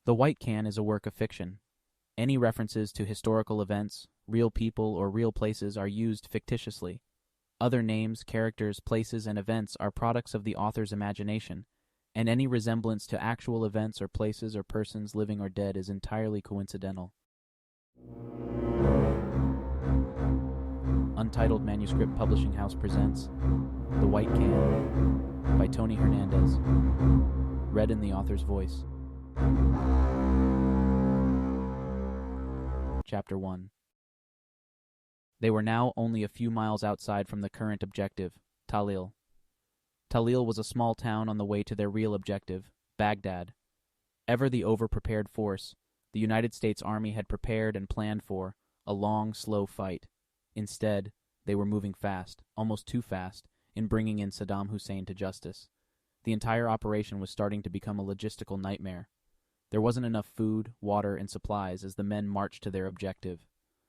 The White Can is a work of fiction. Any references to historical events, real people, or real places are used fictitiously. Other names, characters, places, and events are products of the author's imagination, and any resemblance to actual events or places or persons living or dead is entirely coincidental. Untitled Manuscript Publishing House presents The White Can by Tony Hernandez, read in the author's voice. Chapter 1. They were now only a few miles outside from the current objective, Talil. Talil was a small town on the way to their real objective, Baghdad. Ever the over-prepared force, the United States Army had prepared and planned for a long, slow fight. Instead, they were moving fast, almost too fast, in bringing in Saddam Hussein to justice. The entire operation was starting to become a logistical nightmare. There wasn't enough food, water, and supplies as the men marched to their objective.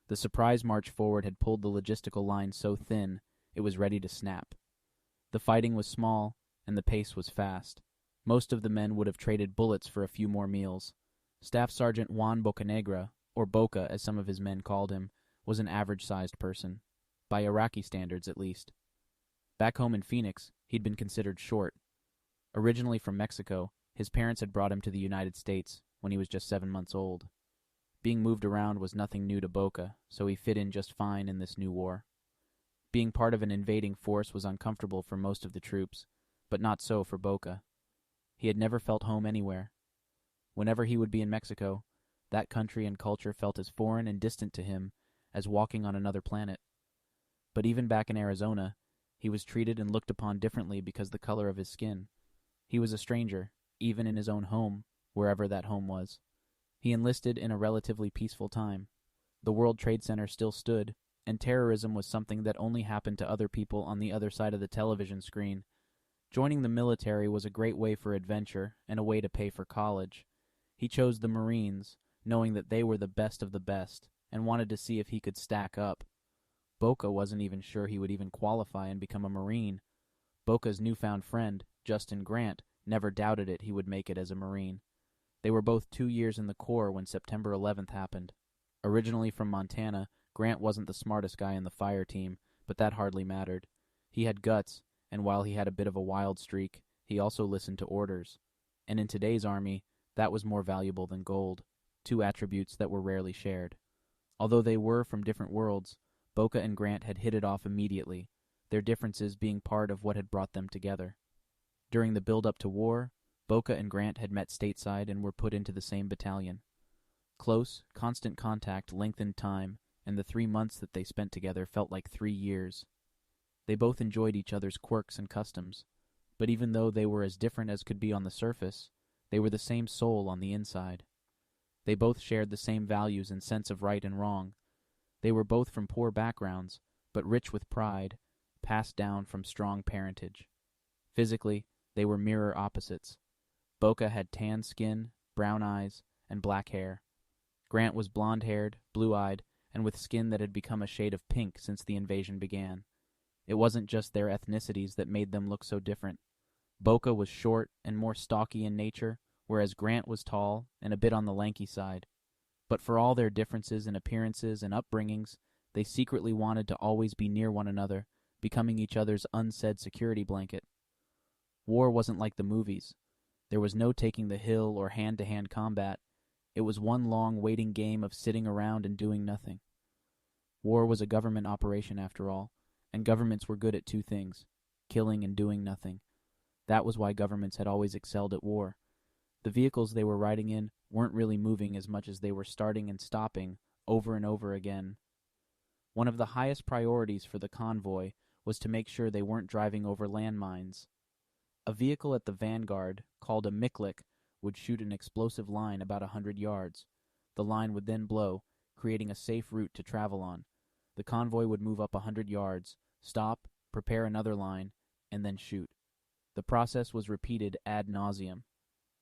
The surprise march forward had pulled the logistical line so thin it was ready to snap. The fighting was small, and the pace was fast. Most of the men would have traded bullets for a few more meals. Staff Sergeant Juan Bocanegra, or Boca as some of his men called him, was an average-sized person, by Iraqi standards at least. Back home in Phoenix, he'd been considered short. Originally from Mexico, his parents had brought him to the United States when he was just 7 months old. Being moved around was nothing new to Boca, so he fit in just fine in this new war. Being part of an invading force was uncomfortable for most of the troops, but not so for Boca. He had never felt home anywhere. Whenever he would be in Mexico, that country and culture felt as foreign and distant to him as walking on another planet. But even back in Arizona, he was treated and looked upon differently because the color of his skin. He was a stranger, even in his own home, wherever that home was. He enlisted in a relatively peaceful time. The World Trade Center still stood, and terrorism was something that only happened to other people on the other side of the television screen. Joining the military was a great way for adventure and a way to pay for college. He chose the Marines, knowing that they were the best of the best, and wanted to see if he could stack up. Boca wasn't even sure he would even qualify and become a Marine. Boca's newfound friend, Justin Grant, never doubted he would make it as a Marine. They were both 2 years in the Corps when September 11th happened. Originally from Montana, Grant wasn't the smartest guy in the fire team, but that hardly mattered. He had guts, and while he had a bit of a wild streak, he also listened to orders. And in today's Army, that was more valuable than gold, two attributes that were rarely shared. Although they were from different worlds, Boca and Grant had hit it off immediately, their differences being part of what had brought them together. During the build-up to war, Boca and Grant had met stateside and were put into the same battalion. Close, constant contact lengthened time, and the 3 months that they spent together felt like 3 years. They both enjoyed each other's quirks and customs, but even though they were as different as could be on the surface, they were the same soul on the inside. They both shared the same values and sense of right and wrong. They were both from poor backgrounds, but rich with pride, passed down from strong parentage. Physically, they were mirror opposites. Boca had tan skin, brown eyes, and black hair. Grant was blonde-haired, blue-eyed, and with skin that had become a shade of pink since the invasion began. It wasn't just their ethnicities that made them look so different. Boca was short and more stocky in nature, whereas Grant was tall and a bit on the lanky side. But for all their differences in appearances and upbringings, they secretly wanted to always be near one another, becoming each other's unsaid security blanket. War wasn't like the movies. There was no taking the hill or hand-to-hand combat. It was one long waiting game of sitting around and doing nothing. War was a government operation after all, and governments were good at two things, killing and doing nothing. That was why governments had always excelled at war. The vehicles they were riding in weren't really moving as much as they were starting and stopping over and over again. One of the highest priorities for the convoy was to make sure they weren't driving over landmines. A vehicle at the vanguard, called a miklik, would shoot an explosive line about 100 yards. The line would then blow, creating a safe route to travel on. The convoy would move up 100 yards, stop, prepare another line, and then shoot. The process was repeated ad nauseum.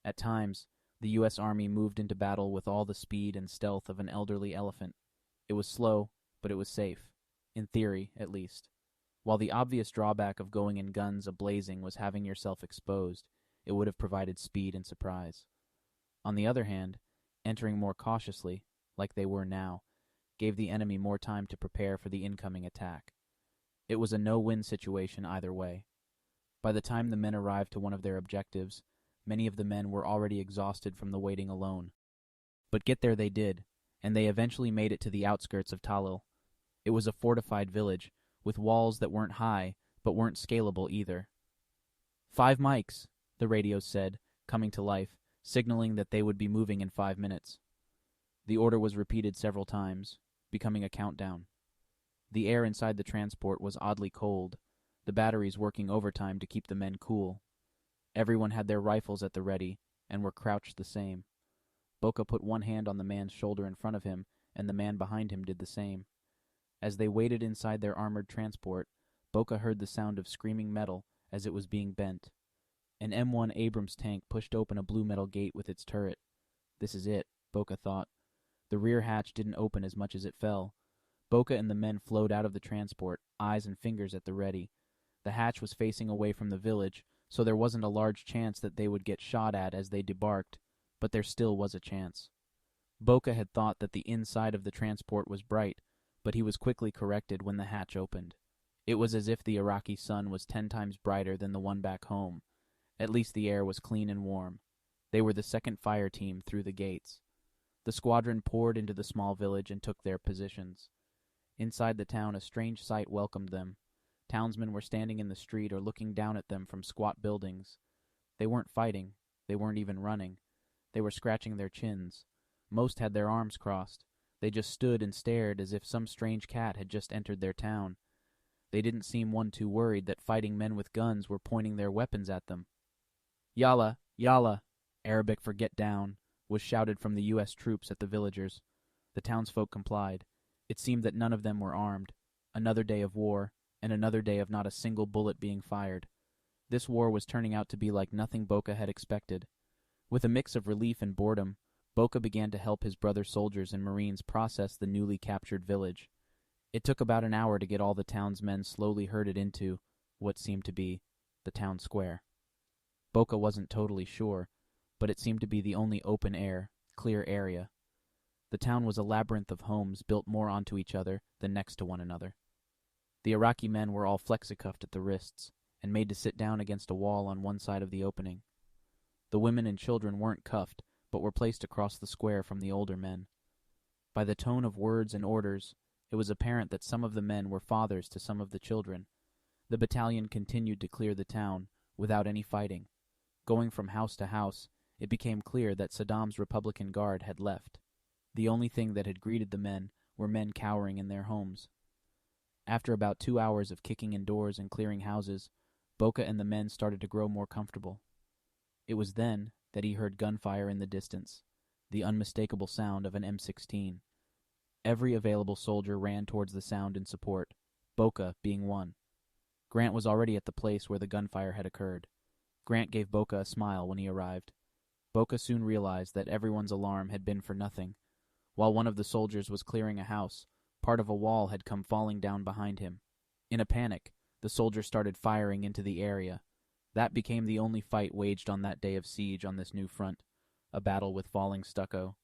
At times, the U.S. Army moved into battle with all the speed and stealth of an elderly elephant. It was slow, but it was safe, in theory at least. While the obvious drawback of going in guns a-blazing was having yourself exposed, it would have provided speed and surprise. On the other hand, entering more cautiously, like they were now, gave the enemy more time to prepare for the incoming attack. It was a no-win situation either way. By the time the men arrived to one of their objectives, many of the men were already exhausted from the waiting alone. But get there they did, and they eventually made it to the outskirts of Tallil. It was a fortified village, with walls that weren't high, but weren't scalable either. 5 mics, the radio said, coming to life, signaling that they would be moving in 5 minutes. The order was repeated several times, becoming a countdown. The air inside the transport was oddly cold, the batteries working overtime to keep the men cool. Everyone had their rifles at the ready, and were crouched the same. Boca put one hand on the man's shoulder in front of him, and the man behind him did the same. As they waited inside their armored transport, Boca heard the sound of screaming metal as it was being bent. An M1 Abrams tank pushed open a blue metal gate with its turret. This is it, Boca thought. The rear hatch didn't open as much as it fell. Boca and the men flowed out of the transport, eyes and fingers at the ready. The hatch was facing away from the village, so there wasn't a large chance that they would get shot at as they debarked, but there still was a chance. Boca had thought that the inside of the transport was bright, but he was quickly corrected when the hatch opened. It was as if the Iraqi sun was 10 times brighter than the one back home. At least the air was clean and warm. They were the second fire team through the gates. The squadron poured into the small village and took their positions. Inside the town, a strange sight welcomed them. Townsmen were standing in the street or looking down at them from squat buildings. They weren't fighting. They weren't even running. They were scratching their chins. Most had their arms crossed. They just stood and stared as if some strange cat had just entered their town. They didn't seem one too worried that fighting men with guns were pointing their weapons at them. Yalla, yalla, Arabic for get down, was shouted from the U.S. troops at the villagers. The townsfolk complied. It seemed that none of them were armed. Another day of war, and another day of not a single bullet being fired. This war was turning out to be like nothing Boca had expected. With a mix of relief and boredom, Boca began to help his brother soldiers and Marines process the newly captured village. It took about an hour to get all the town's men slowly herded into what seemed to be the town square. Boca wasn't totally sure, but it seemed to be the only open-air, clear area. The town was a labyrinth of homes built more onto each other than next to one another. The Iraqi men were all flexicuffed at the wrists and made to sit down against a wall on one side of the opening. The women and children weren't cuffed, but were placed across the square from the older men. By the tone of words and orders, it was apparent that some of the men were fathers to some of the children. The battalion continued to clear the town, without any fighting. Going from house to house, it became clear that Saddam's Republican Guard had left. The only thing that had greeted the men were men cowering in their homes. After about 2 hours of kicking in doors and clearing houses, Boca and the men started to grow more comfortable. It was then that he heard gunfire in the distance, the unmistakable sound of an M16. Every available soldier ran towards the sound in support, Boca being one. Grant was already at the place where the gunfire had occurred. Grant gave Boca a smile when he arrived. Boca soon realized that everyone's alarm had been for nothing. While one of the soldiers was clearing a house, part of a wall had come falling down behind him. In a panic, the soldier started firing into the area. That became the only fight waged on that day of siege on this new front, a battle with falling stucco.